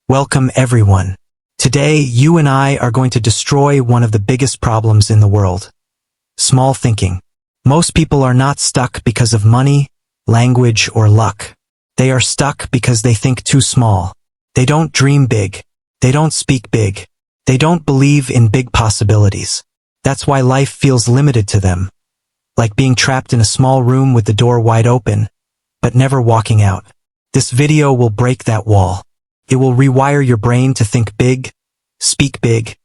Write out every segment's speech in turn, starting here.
Welcome everyone. Today, you and I are going to destroy one of the biggest problems in the world. Small thinking. Most people are not stuck because of money, language, or luck. They are stuck because they think too small. They don't dream big. They don't speak big. They don't believe in big possibilities. That's why life feels limited to them. Like being trapped in a small room with the door wide open, but never walking out. This video will break that wall. It will rewire your brain to think big, speak big,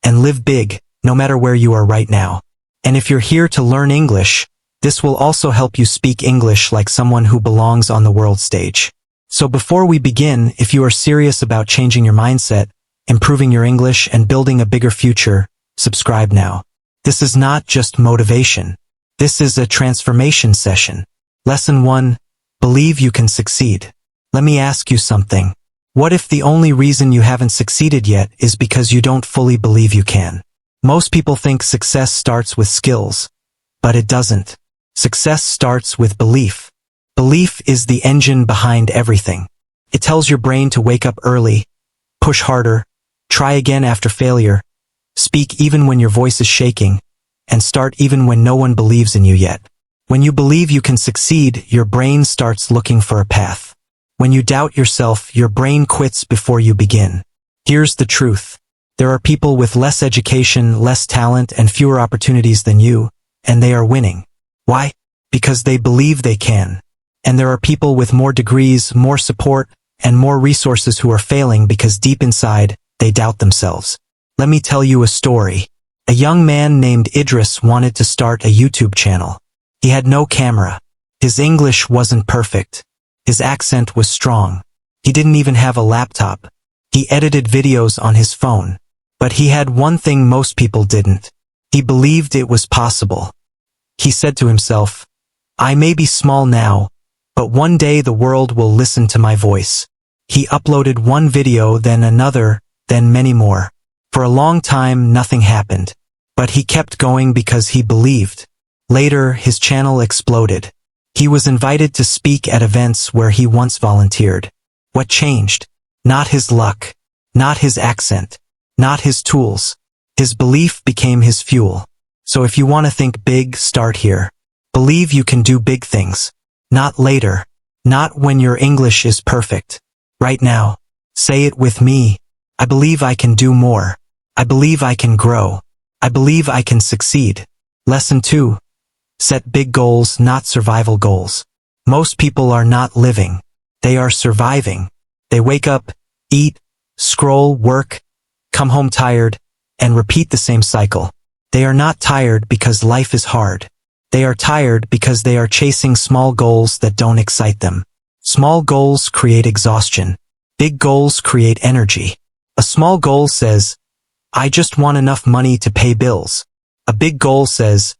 and live big, no matter where you are right now. And if you're here to learn English, this will also help you speak English like someone who belongs on the world stage. So before we begin, if you are serious about changing your mindset, improving your English, and building a bigger future, subscribe now. This is not just motivation. This is a transformation session. Lesson 1. Believe you can succeed. Let me ask you something. What if the only reason you haven't succeeded yet is because you don't fully believe you can? Most people think success starts with skills, but it doesn't. Success starts with belief. Belief is the engine behind everything. It tells your brain to wake up early, push harder, try again after failure, speak even when your voice is shaking, and start even when no one believes in you yet. When you believe you can succeed, your brain starts looking for a path. When you doubt yourself, your brain quits before you begin. Here's the truth. There are people with less education, less talent, and fewer opportunities than you, and they are winning. Why? Because they believe they can. And there are people with more degrees, more support, and more resources who are failing because deep inside, they doubt themselves. Let me tell you a story. A young man named Idris wanted to start a YouTube channel. He had no camera. His English wasn't perfect. His accent was strong. He didn't even have a laptop. He edited videos on his phone. But he had one thing most people didn't. He believed it was possible. He said to himself, I may be small now, but one day the world will listen to my voice. He uploaded one video, then another, then many more. For a long time, nothing happened. But he kept going because he believed. Later, his channel exploded. He was invited to speak at events where he once volunteered. What changed? Not his luck. Not his accent. Not his tools. His belief became his fuel. So if you want to think big, start here. Believe you can do big things. Not later. Not when your English is perfect. Right now. Say it with me. I believe I can do more. I believe I can grow. I believe I can succeed. Lesson 2. Set big goals, not survival goals. Most people are not living. They are surviving. They wake up, eat, scroll, work, come home tired, and repeat the same cycle. They are not tired because life is hard. They are tired because they are chasing small goals that don't excite them. Small goals create exhaustion. Big goals create energy. A small goal says, I just want enough money to pay bills. A big goal says,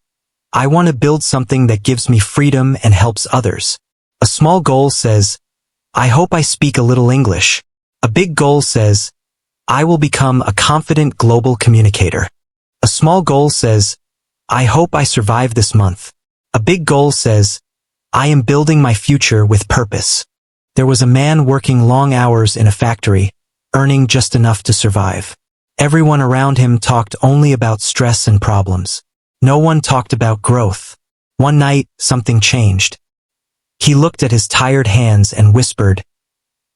I want to build something that gives me freedom and helps others. A small goal says, I hope I speak a little English. A big goal says, I will become a confident global communicator. A small goal says, I hope I survive this month. A big goal says, I am building my future with purpose. There was a man working long hours in a factory, earning just enough to survive. Everyone around him talked only about stress and problems. No one talked about growth. One night, something changed. He looked at his tired hands and whispered,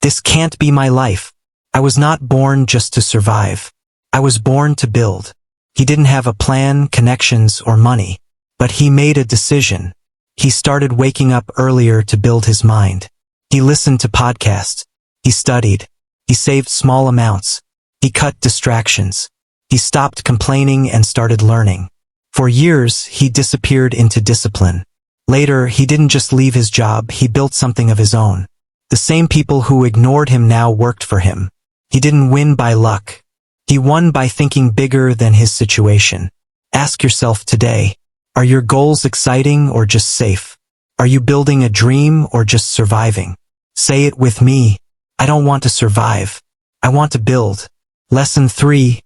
This can't be my life. I was not born just to survive. I was born to build. He didn't have a plan, connections, or money. But he made a decision. He started waking up earlier to build his mind. He listened to podcasts. He studied. He saved small amounts. He cut distractions. He stopped complaining and started learning. For years, he disappeared into discipline. Later, he didn't just leave his job, he built something of his own. The same people who ignored him now worked for him. He didn't win by luck. He won by thinking bigger than his situation. Ask yourself today, are your goals exciting or just safe? Are you building a dream or just surviving? Say it with me. I don't want to survive. I want to build. Lesson 3.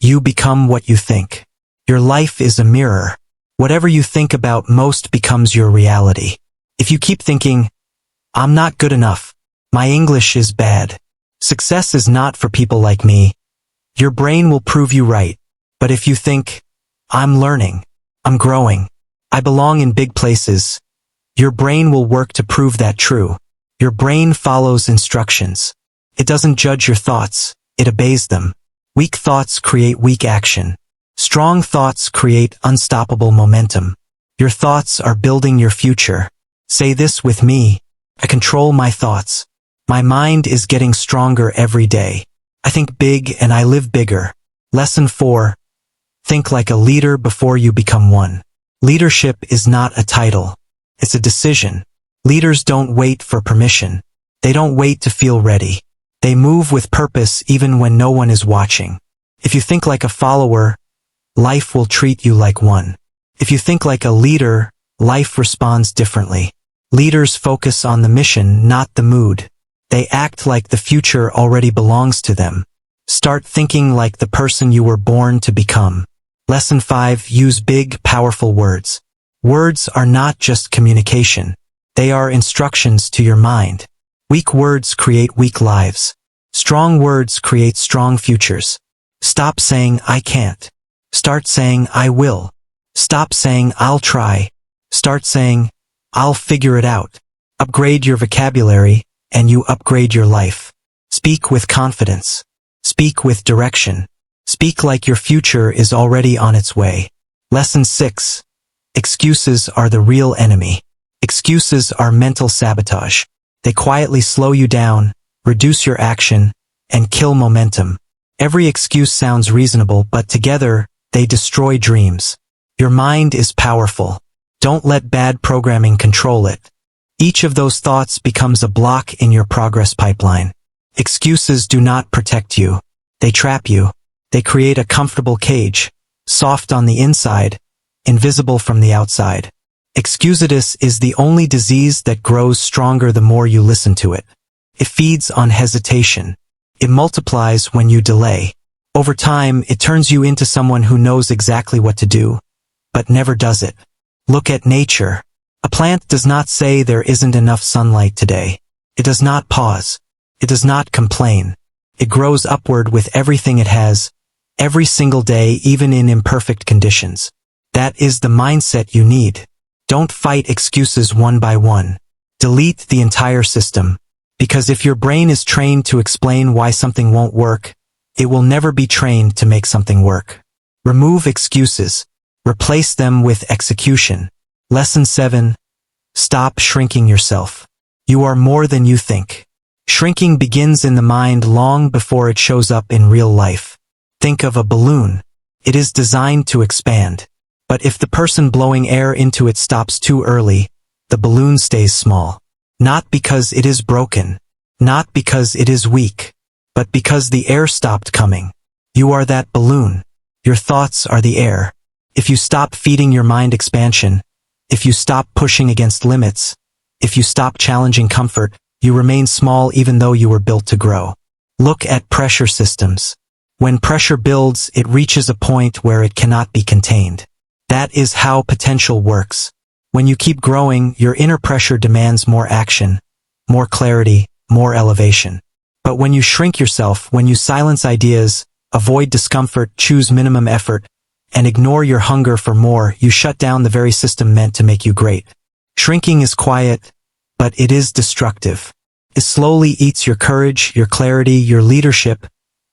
You become what you think. Your life is a mirror. Whatever you think about most becomes your reality. If you keep thinking, I'm not good enough, my English is bad, Success is not for people like me. Your brain will prove you right. But if you think, I'm learning, I'm growing, I belong in big places, your brain will work to prove that true. Your brain follows instructions. It doesn't judge your thoughts, it obeys them. Weak thoughts create weak action. Strong thoughts create unstoppable momentum. Your thoughts are building your future. Say this with me: I control my thoughts. My mind is getting stronger every day. I think big and I live bigger. Lesson 4. Think like a leader before you become one. Leadership is not a title. It's a decision. Leaders don't wait for permission. They don't wait to feel ready. They move with purpose even when no one is watching. If you think like a follower, life will treat you like one. If you think like a leader, life responds differently. Leaders focus on the mission, not the mood. They act like the future already belongs to them. Start thinking like the person you were born to become. Lesson 5. Use big, powerful words. Words are not just communication. They are instructions to your mind. Weak words create weak lives. Strong words create strong futures. Stop saying, I can't. Start saying, I will. Stop saying, I'll try. Start saying, I'll figure it out. Upgrade your vocabulary, and you upgrade your life. Speak with confidence. Speak with direction. Speak like your future is already on its way. Lesson 6. Excuses are the real enemy. Excuses are mental sabotage. They quietly slow you down, reduce your action, and kill momentum. Every excuse sounds reasonable, but together, they destroy dreams. Your mind is powerful. Don't let bad programming control it. Each of those thoughts becomes a block in your progress pipeline. Excuses do not protect you. They trap you. They create a comfortable cage, soft on the inside, invisible from the outside. Excusitis is the only disease that grows stronger the more you listen to it. It feeds on hesitation. It multiplies when you delay. Over time, it turns you into someone who knows exactly what to do, but never does it. Look at nature. A plant does not say there isn't enough sunlight today. It does not pause. It does not complain. It grows upward with everything it has, every single day, even in imperfect conditions. That is the mindset you need. Don't fight excuses one by one. Delete the entire system. Because if your brain is trained to explain why something won't work, it will never be trained to make something work. Remove excuses. Replace them with execution. Lesson 7. Stop shrinking yourself. You are more than you think. Shrinking begins in the mind long before it shows up in real life. Think of a balloon. It is designed to expand. But if the person blowing air into it stops too early, the balloon stays small. Not because it is broken. Not because it is weak. But because the air stopped coming. You are that balloon. Your thoughts are the air. If you stop feeding your mind expansion, if you stop pushing against limits, if you stop challenging comfort, you remain small even though you were built to grow. Look at pressure systems. When pressure builds, it reaches a point where it cannot be contained. That is how potential works. When you keep growing, your inner pressure demands more action, more clarity, more elevation. But when you shrink yourself, when you silence ideas, avoid discomfort, choose minimum effort, and ignore your hunger for more, you shut down the very system meant to make you great. Shrinking is quiet, but it is destructive. It slowly eats your courage, your clarity, your leadership,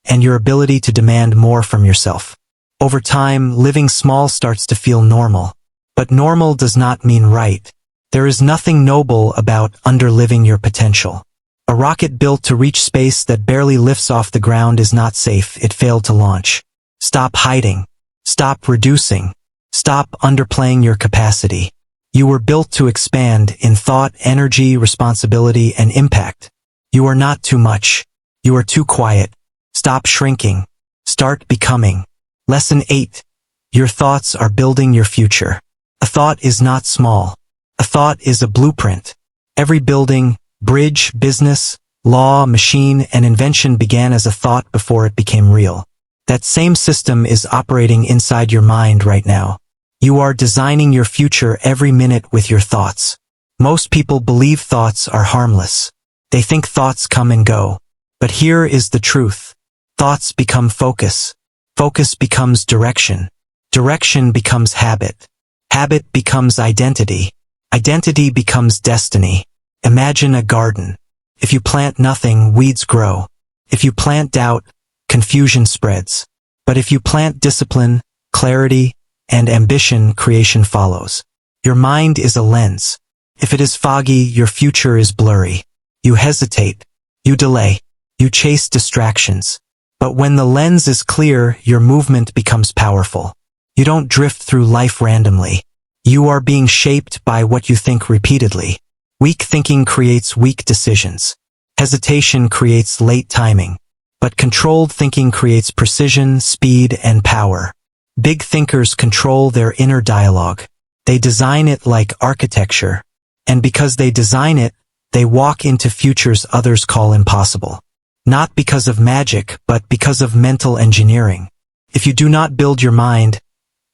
and your ability to demand more from yourself. Over time, living small starts to feel normal. But normal does not mean right. There is nothing noble about underliving your potential. A rocket built to reach space that barely lifts off the ground is not safe. It failed to launch. Stop hiding. Stop reducing. Stop underplaying your capacity. You were built to expand in thought, energy, responsibility, and impact. You are not too much. You are too quiet. Stop shrinking. Start becoming. Lesson 8. Your thoughts are building your future. A thought is not small. A thought is a blueprint. Every building, bridge, business, law, machine, and invention began as a thought before it became real. That same system is operating inside your mind right now. You are designing your future every minute with your thoughts. Most people believe thoughts are harmless. They think thoughts come and go. But here is the truth. Thoughts become focus. Focus becomes direction. Direction becomes habit. Habit becomes identity. Identity becomes destiny. Imagine a garden. If you plant nothing, weeds grow. If you plant doubt, confusion spreads. But if you plant discipline, clarity, and ambition, creation follows. Your mind is a lens. If it is foggy, your future is blurry. You hesitate. You delay. You chase distractions. But when the lens is clear, your movement becomes powerful. You don't drift through life randomly. You are being shaped by what you think repeatedly. Weak thinking creates weak decisions. Hesitation creates late timing. But controlled thinking creates precision, speed, and power. Big thinkers control their inner dialogue. They design it like architecture. And because they design it, they walk into futures others call impossible. Not because of magic, but because of mental engineering. If you do not build your mind,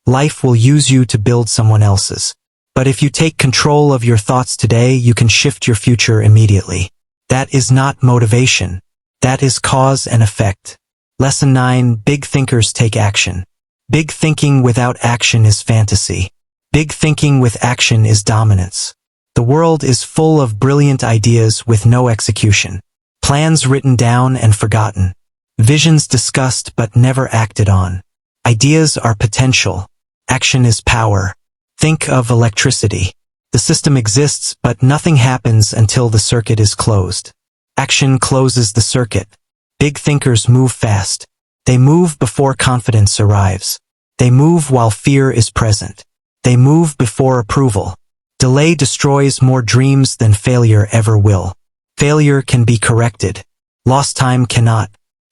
life will use you to build someone else's. But if you take control of your thoughts today, you can shift your future immediately. That is not motivation. That is cause and effect. Lesson 9. Big thinkers take action. Big thinking without action is fantasy. Big thinking with action is dominance. The world is full of brilliant ideas with no execution. Plans written down and forgotten. Visions discussed but never acted on. Ideas are potential. Action is power. Think of electricity. The system exists, but nothing happens until the circuit is closed. Action closes the circuit. Big thinkers move fast. They move before confidence arrives. They move while fear is present. They move before approval. Delay destroys more dreams than failure ever will. Failure can be corrected. Lost time cannot.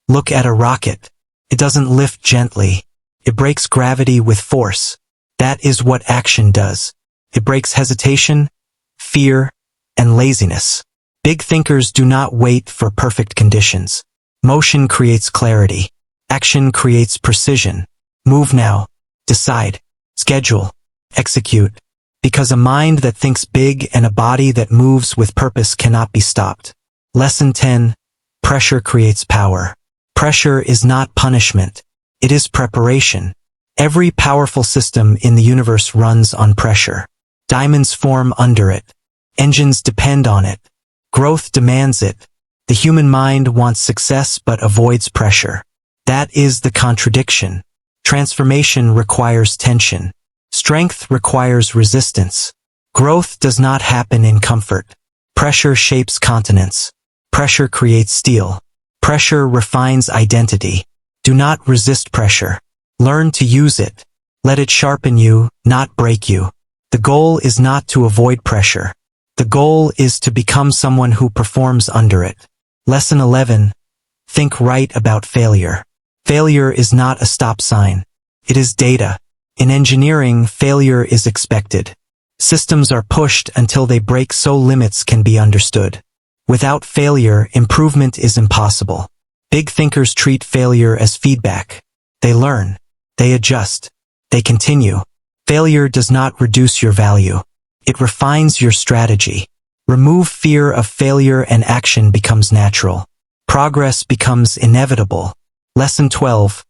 Look at a rocket. It doesn't lift gently. It breaks gravity with force. That is what action does. It breaks hesitation, fear, and laziness. Big thinkers do not wait for perfect conditions. Motion creates clarity. Action creates precision. Move now. Decide. Schedule. Execute. Because a mind that thinks big and a body that moves with purpose cannot be stopped. Lesson 10. Pressure creates power. Pressure is not punishment. It is preparation. Every powerful system in the universe runs on pressure. Diamonds form under it. Engines depend on it. Growth demands it. The human mind wants success but avoids pressure. That is the contradiction. Transformation requires tension. Strength requires resistance. Growth does not happen in comfort. Pressure shapes continents. Pressure creates steel. Pressure refines identity. Do not resist pressure. Learn to use it. Let it sharpen you, not break you. The goal is not to avoid pressure. The goal is to become someone who performs under it. Lesson 11. Think right about failure. Failure is not a stop sign. It is data. In engineering, failure is expected. Systems are pushed until they break so limits can be understood. Without failure, improvement is impossible. Big thinkers treat failure as feedback. They learn. They adjust. They continue. Failure does not reduce your value. It refines your strategy. Remove fear of failure and action becomes natural. Progress becomes inevitable. Lesson 12.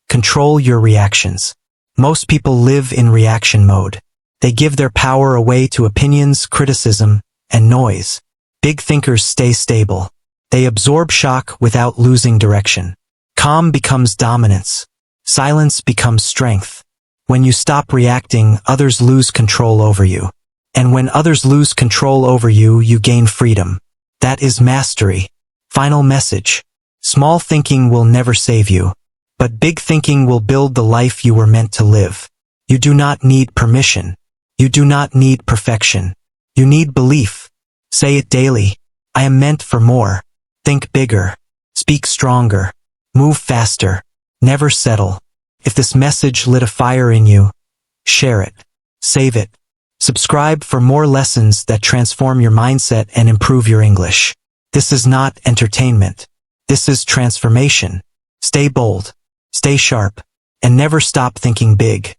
Control your reactions. Most people live in reaction mode. They give their power away to opinions, criticism, and noise. Big thinkers stay stable. They absorb shock without losing direction. Calm becomes dominance. Silence becomes strength. When you stop reacting, others lose control over you. And when others lose control over you, you gain freedom. That is mastery. Final message. Small thinking will never save you. But big thinking will build the life you were meant to live. You do not need permission. You do not need perfection. You need belief. Say it daily. I am meant for more. Think bigger. Speak stronger. Move faster. Never settle. If this message lit a fire in you, share it. Save it. Subscribe for more lessons that transform your mindset and improve your English. This is not entertainment. This is transformation. Stay bold. Stay sharp. And never stop thinking big.